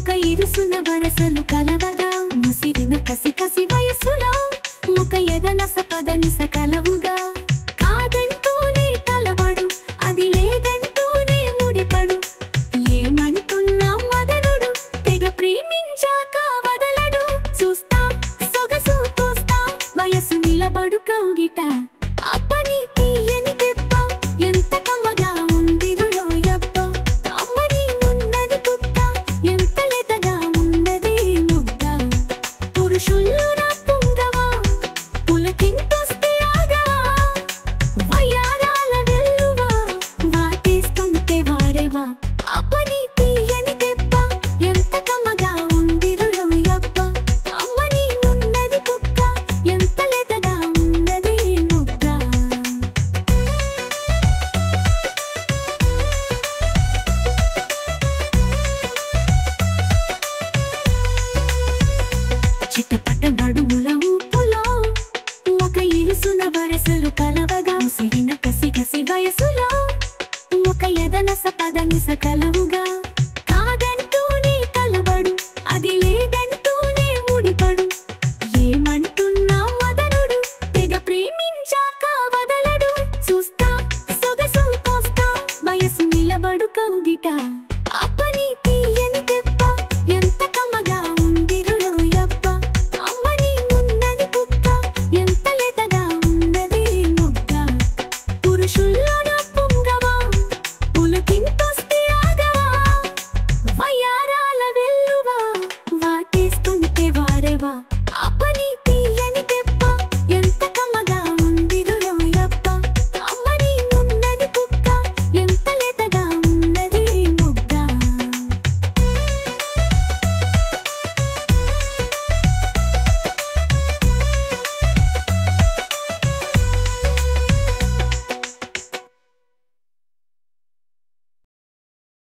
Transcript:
ఒక ఇరుసున వరసలు కలవగా ముసిరిన కసి కసి వయసులో ఒక ఎదనస పదనిస కలవుగా కాదంటూనే తలబడు అది లేదంటూనే ముడిపడు ఏమంటున్నా మదనుడు తెగ ప్రేమించాక వదలడు చూస్తా సొగసు తోస్తా వయసు నిలబడు కౌగిట అప్పని తీయని దెబ్బ ఎంత కమ్మగా ఉందిరులో యబ్బ అమ్మని ఉన్నది కుక్క ఎంత లేతగా ఉన్నది ముద్ద పురుషుల్లో నా పుంగవా పులకింతొస్తే ఆగా వయ్యారాల వెల్లువా వాటేస్తుంటే వారేవా అప్పని తీయని దెబ్బ ఎంత కమ్మగా ఉందిరులో యబ్బ అమ్మని ఉన్నది కుక్క ఎంత లేతగా ఉన్నది ముద్ద చిట్టపట్ట నడుముల ఊపులో ఒక ఇరుసున వరసలు కలవగా ముసిరిన కసి కసి వయసులో ఒక ఎదనస పదనిస కలవుగా కాదంటూనే తలబడు అది లేదంటూనే ముడిపడు ఏమంటున్నా మదనుడు తెగ ప్రేమించాక వదలడు చూస్తా సొగసు తోస్తా వయసు నిలబడు కౌగిట అప్పని తీయని దెబ్బ ఎంత కమ్మగా ఉందిరులో యబ్బ అమ్మని ఉన్నది కుక్క ఎంత లేతగా ఉన్నది ముద్ద పురుషుల్లో నా పుంగవా పులకింతొస్తే ఆగవా వయ్యారాల వెల్లువా వాటేస్తుంటే వారేవా